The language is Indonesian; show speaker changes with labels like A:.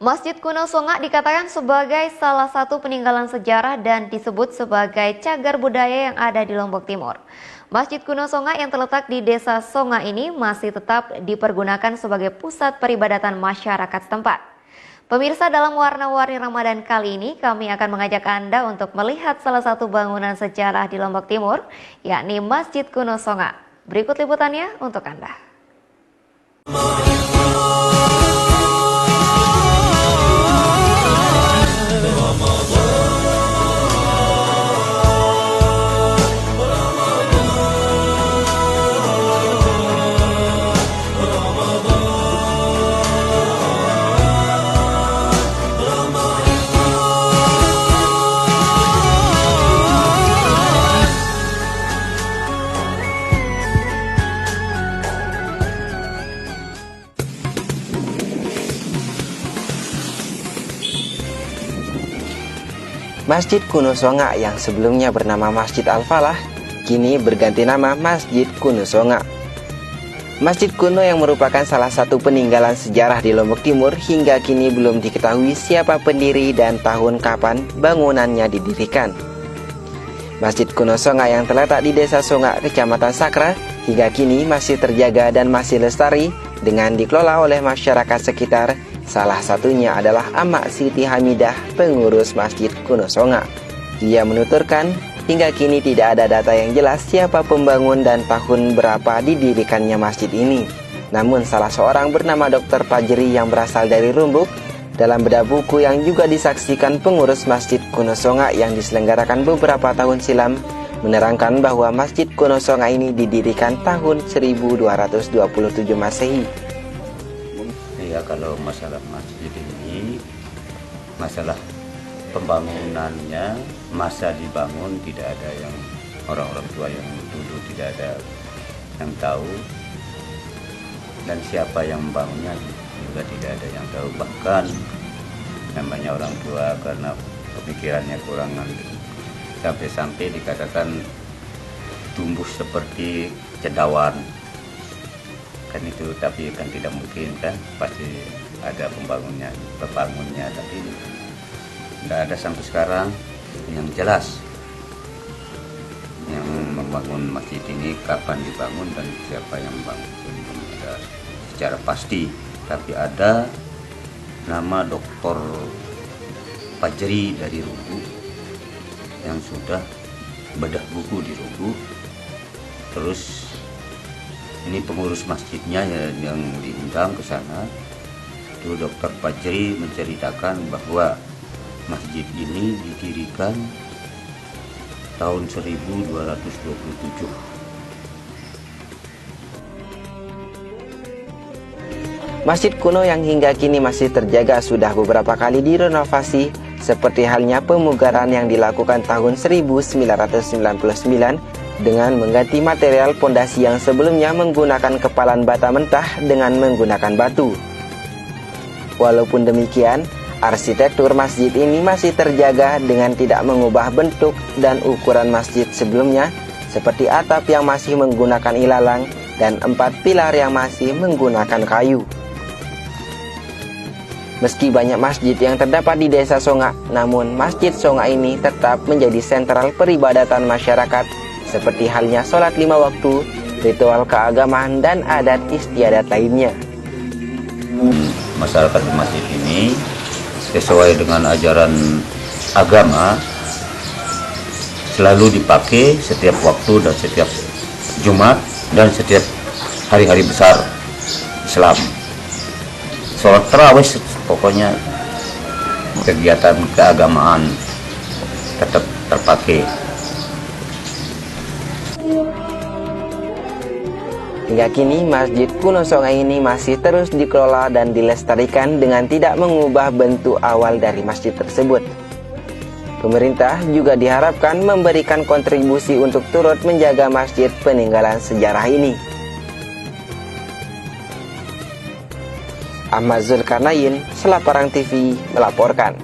A: Masjid Kuno Songa dikatakan sebagai salah satu peninggalan sejarah dan disebut sebagai cagar budaya yang ada di Lombok Timur. Masjid Kuno Songa yang terletak di Desa Songa ini masih tetap dipergunakan sebagai pusat peribadatan masyarakat setempat. Pemirsa, dalam warna-warni Ramadan kali ini kami akan mengajak Anda untuk melihat salah satu bangunan sejarah di Lombok Timur, yakni Masjid Kuno Songa. Berikut liputannya untuk Anda.
B: Masjid Kuno Songa yang sebelumnya bernama Masjid Al-Falah, kini berganti nama Masjid Kuno Songa. Masjid kuno yang merupakan salah satu peninggalan sejarah di Lombok Timur hingga kini belum diketahui siapa pendiri dan tahun kapan bangunannya didirikan. Masjid Kuno Songa yang terletak di Desa Songa, Kecamatan Sakra, hingga kini masih terjaga dan masih lestari dengan dikelola oleh masyarakat sekitar. Salah satunya adalah Amak Siti Hamidah, pengurus Masjid Kuno Songa. Ia menuturkan, hingga kini tidak ada data yang jelas siapa pembangun dan tahun berapa didirikannya masjid ini. Namun salah seorang bernama Dr. Fajri yang berasal dari Rumbuk, dalam bedah buku yang juga disaksikan pengurus Masjid Kuno Songa yang diselenggarakan beberapa tahun silam, menerangkan bahwa Masjid Kuno Songa ini didirikan tahun 1227 Masehi.
C: Ya, kalau masalah masjid ini, masalah pembangunannya, masa dibangun tidak ada yang orang-orang tua yang dulu tidak ada yang tahu, dan siapa yang membangunnya juga tidak ada yang tahu. Bahkan namanya orang tua karena pemikirannya kurang, sampai-sampai dikatakan tumbuh seperti cendawan. Kan itu, tapi kan tidak mungkin, kan pasti ada pembangunnya, tapi tidak ada sampai sekarang yang jelas yang membangun masjid ini, kapan dibangun dan siapa yang membangun, belum ada secara pasti. Tapi ada nama Dr. Fajri dari Rumbuk yang sudah bedah buku di Rumbuk. Terus ini pengurus masjidnya yang diundang ke sana. Itu Dr. Fajri menceritakan bahwa masjid ini didirikan tahun 1227.
B: Masjid kuno yang hingga kini masih terjaga sudah beberapa kali direnovasi, seperti halnya pemugaran yang dilakukan tahun 1999 dengan mengganti material pondasi yang sebelumnya menggunakan kepalan bata mentah dengan menggunakan batu. Walaupun demikian, arsitektur masjid ini masih terjaga dengan tidak mengubah bentuk dan ukuran masjid sebelumnya, seperti atap yang masih menggunakan ilalang dan 4 pilar yang masih menggunakan kayu. Meski banyak masjid yang terdapat di Desa Songa, namun Masjid Songa ini tetap menjadi sentral peribadatan masyarakat, seperti halnya sholat 5 waktu, ritual keagamaan, dan adat istiadat lainnya.
C: Masyarakat di masjid ini sesuai dengan ajaran agama selalu dipakai setiap waktu dan setiap Jumat dan setiap hari-hari besar Islam. Sholat tarawih, pokoknya kegiatan keagamaan tetap terpakai.
B: Hingga kini Masjid Kuno Songa ini masih terus dikelola dan dilestarikan dengan tidak mengubah bentuk awal dari masjid tersebut. Pemerintah juga diharapkan memberikan kontribusi untuk turut menjaga masjid peninggalan sejarah ini. Ahmad Zulkarnain, Selaparang TV melaporkan.